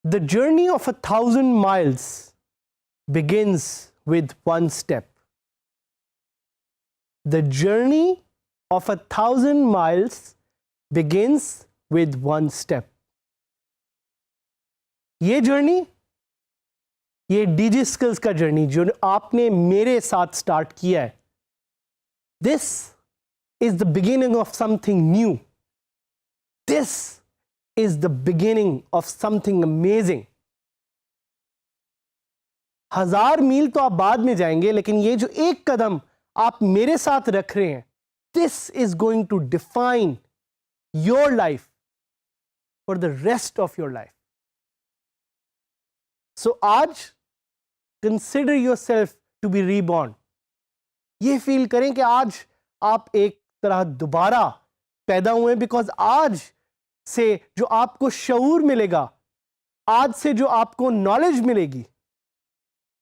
The journey of 1,000 miles begins with one step. The journey of 1,000 miles begins with one step. ये journey, ये digis-kill का journey जो आपने मेरे साथ स्टार्ट किया है, this is the beginning of something new. This is the beginning of something amazing. 1,000 मील तो आप बाद में जाएंगे, लेकिन ये जो एक कदम आप मेरे साथ रख रहे हैं, this is going to define your life for the rest of your life. So आज consider yourself to be reborn. ये फील करें कि आज आप एक तरह दोबारा पैदा हुए, बिकॉज आज से जो आपको शऊर मिलेगा, आज से जो आपको नॉलेज मिलेगी,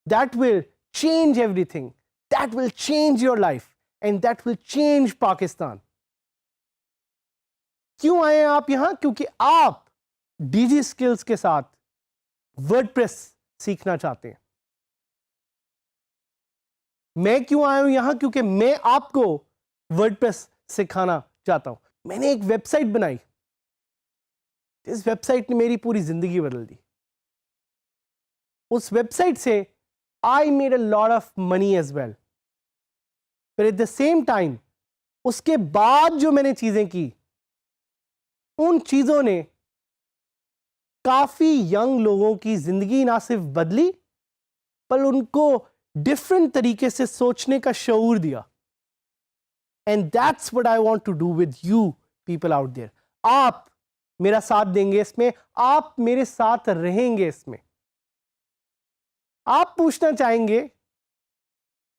that will change everything, that will change your life and that will change Pakistan. क्यों आए आप यहां? क्योंकि आप digis-kill के साथ WordPress सीखना चाहते हैं. मैं क्यों आया हूं यहां? क्योंकि मैं आपको WordPress सिखाना चाहता हूं. मैंने एक वेबसाइट बनाई, इस वेबसाइट ने मेरी पूरी जिंदगी बदल दी. उस वेबसाइट से I made a lot of money as well, पर एट द सेम टाइम उसके बाद जो मैंने चीजें की, उन चीजों ने काफी यंग लोगों की जिंदगी ना सिर्फ बदली, पर उनको डिफरेंट तरीके से सोचने का शऊर दिया. And that's what I want to do with you people out there. आप मेरा साथ देंगे इसमें, आप मेरे साथ रहेंगे इसमें. आप पूछना चाहेंगे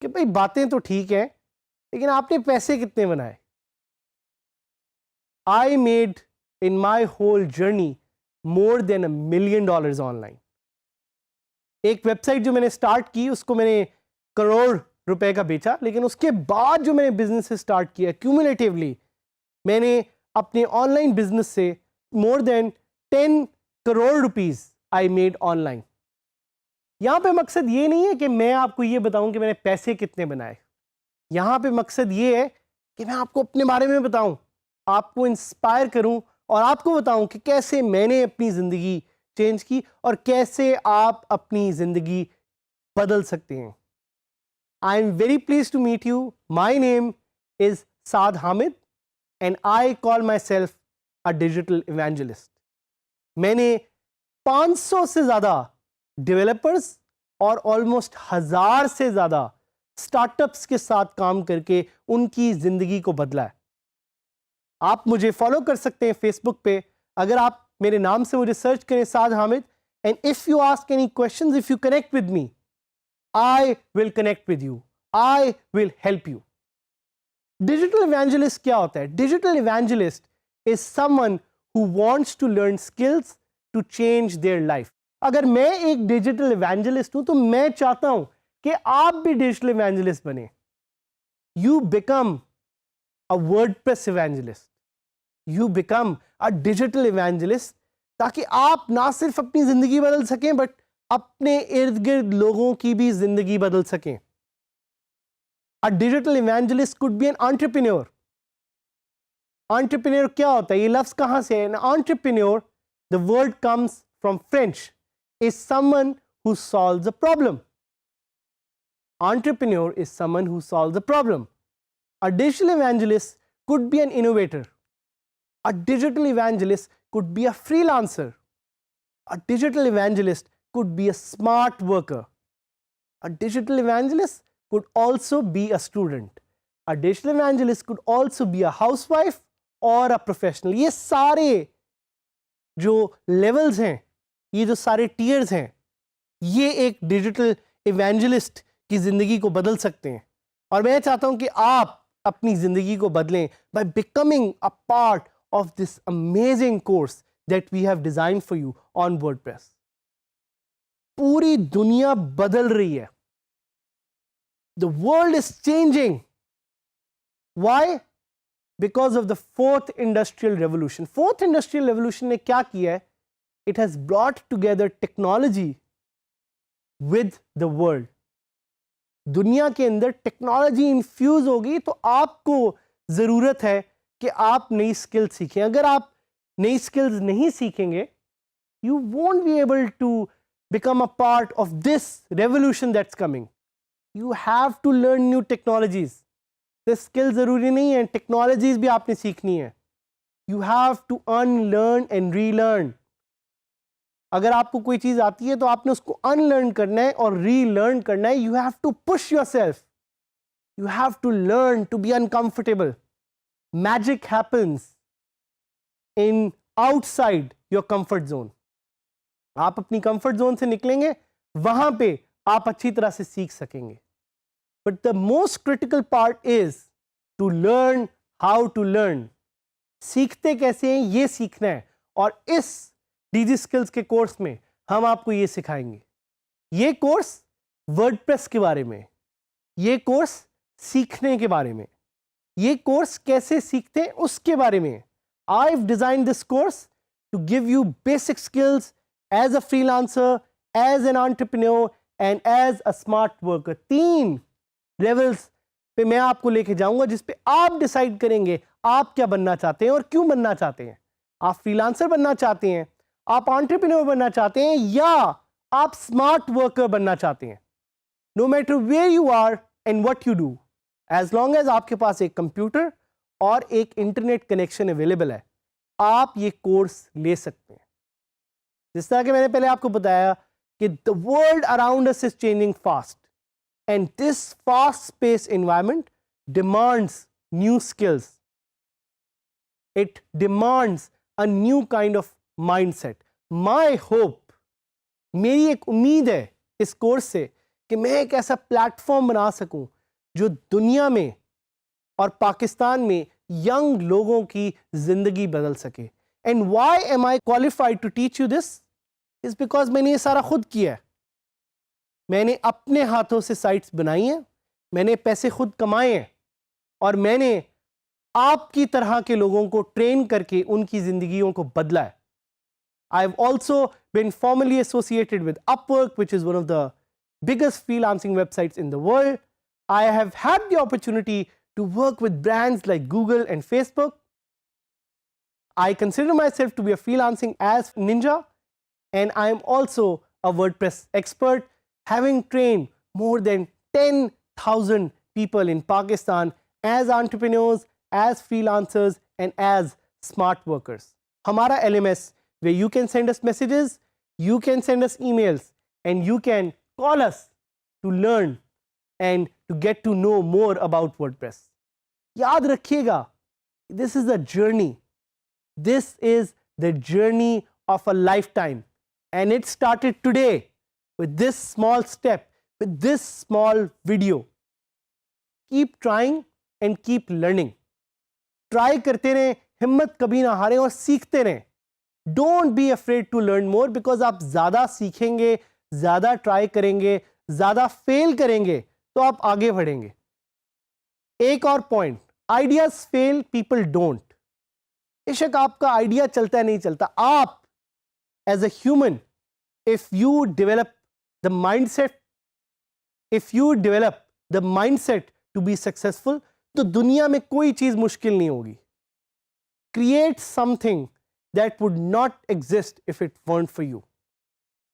कि भाई बातें तो ठीक है, लेकिन आपने पैसे कितने बनाए? I made in my whole journey more than $1 million online. एक वेबसाइट जो मैंने स्टार्ट की, उसको मैंने करोड़ रुपए का बेचा, लेकिन उसके बाद जो मैंने बिजनेस स्टार्ट किया, क्यूमुलेटिवली मैंने अपने ऑनलाइन बिजनेस से more than 10 crore rupees I made online. यहां पे मकसद ये नहीं है कि मैं आपको ये बताऊं कि मैंने पैसे कितने बनाए. यहां पे मकसद ये है कि मैं आपको अपने बारे में बताऊं, आपको इंस्पायर करूं और आपको बताऊं कि कैसे मैंने अपनी जिंदगी चेंज की और कैसे आप अपनी जिंदगी बदल सकते हैं. I am very pleased to meet you. My name is Saad Hamid and I call myself a digital evangelist. मैंने 500 से ज़्यादा डेवलपर्स और ऑलमोस्ट 1000 से ज़्यादा स्टार्टअप्स के साथ काम करके उनकी ज़िंदगी को बदला है. आप मुझे फॉलो कर सकते हैं फेसबुक पे, अगर आप मेरे नाम से मुझे सर्च करें Saad Hamid. And if you ask any questions, if you connect with me, I will connect with you, I will help you. Digital evangelist क्या होता है? Digital evangelist is someone who wants to learn skills to change their life. अगर मैं एक digital evangelist हूं, तो मैं चाहता हूं कि आप भी डिजिटल इवेंजलिस्ट बने. You become a WordPress evangelist. You become a digital evangelist, ताकि आप ना सिर्फ अपनी जिंदगी बदल सकें, बट अपने इर्द गिर्द लोगों की भी जिंदगी बदल सकें. A digital evangelist could be an entrepreneur. Entrepreneur क्या होता है? ये लफ्ज कहां से है? An entrepreneur, the word comes from French, is someone who solves a problem. Entrepreneur is someone who solves a problem. A digital evangelist could be an innovator. A digital evangelist could be a freelancer. A digital evangelist could be a smart worker. A digital evangelist could also be a student. A digital evangelist could also be a housewife or a professional. ये सारे जो levels हैं, ये जो सारे tiers हैं, ये एक digital evangelist की जिंदगी को बदल सकते हैं. और मैं चाहता हूं कि आप अपनी जिंदगी को बदलें by becoming a part of this amazing course that we have designed for you on WordPress. पूरी दुनिया बदल रही है. The world is changing. Why? Because of the fourth industrial revolution. Fourth industrial revolution ने क्या किया है? It has brought together technology with the world. दुनिया के अंदर टेक्नोलॉजी इन्फ्यूज होगी तो आपको ज़रूरत है कि आप नई स्किल्स सीखें. अगर आप नई स्किल्स नहीं सीखेंगे, you won't be able to become a part of this revolution that's coming. You have to learn new technologies. The skills ज़रूरी नहीं है, टेक्नोलॉजीज भी आपने सीखनी है. You have to unlearn and relearn. अगर आपको कोई चीज़ आती है तो आपने उसको अनलर्न करना है और रीलर्न करना है. You have to push yourself. You have to learn to be uncomfortable. Magic happens in outside your comfort zone. आप अपनी कंफर्ट जोन से निकलेंगे, वहां पे आप अच्छी तरह से सीख सकेंगे. But the most critical part is to learn how to learn. सीखते कैसे हैं ये सीखना है, और इस digis-kill के कोर्स में हम आपको ये सिखाएंगे. ये कोर्स वर्डप्रेस के बारे में, ये कोर्स सीखने के बारे में, ये कोर्स कैसे सीखते हैं उसके बारे में. I've designed this course to give you basic skills as a freelancer, as an entrepreneur and as a smart worker. 3 levels पे मैं आपको लेके जाऊंगा जिस पे आप डिसाइड करेंगे आप क्या बनना चाहते हैं और क्यों बनना चाहते हैं. आप फ्रीलांसर बनना चाहते हैं, आप एंटरप्रेन्योर बनना चाहते हैं, या आप स्मार्ट वर्कर बनना चाहते हैं. No matter where you are and what you do, as long as आपके पास एक कंप्यूटर और एक इंटरनेट कनेक्शन अवेलेबल है, आप ये कोर्स ले सकते हैं. जिस तरह के मैंने पहले आपको बताया कि the world around us is changing fast, and this fast pace environment demands new skills. It demands a new kind of mindset. My hope, मेरी एक उम्मीद है इस कोर्स से कि मैं एक ऐसा प्लेटफॉर्म बना सकूं जो दुनिया में और पाकिस्तान में यंग लोगों की जिंदगी बदल सके. And why am I qualified to teach you this is because मैंने ये सारा खुद किया है. मैंने अपने हाथों से साइट्स बनाई हैं, मैंने पैसे खुद कमाए हैं, और मैंने आपकी तरह के लोगों को ट्रेन करके उनकी जिंदगियों को बदला है. I've also been formally associated with Upwork, which is one of the biggest freelancing websites in the world. I have had the opportunity to work with brands like Google and Facebook. I consider myself to be a freelancing as ninja, and I am also a WordPress expert, having trained more than 10,000 people in Pakistan as entrepreneurs, as freelancers, and as smart workers. Hamara LMS, where you can send us messages, you can send us emails, and you can call us to learn and to get to know more about WordPress. याद रखिएगा, this is a journey. This is the journey of a lifetime, and it started today with this small step, with this small video. Keep trying and keep learning. Try करते रहें, हिम्मत कभी ना हारें और सीखते रहें. Don't be afraid to learn more, because आप ज़्यादा सीखेंगे, ज़्यादा ट्राई करेंगे, ज़्यादा फेल करेंगे तो आप आगे बढ़ेंगे. एक और point, ideas fail, people don't. बेशक आपका आइडिया चलता है नहीं चलता, आप as a human, if you develop the mindset, if you develop the mindset to be successful, तो दुनिया में कोई चीज मुश्किल नहीं होगी. Create something that would not exist if it weren't for you.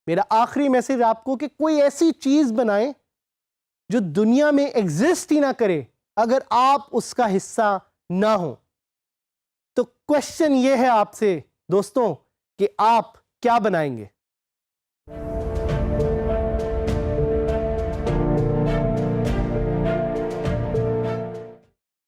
मेरा आखिरी मैसेज आपको कि कोई ऐसी चीज बनाएं जो दुनिया में एग्जिस्ट ही ना करे अगर आप उसका हिस्सा ना हो. तो क्वेश्चन ये है आपसे दोस्तों कि आप क्या बनाएंगे.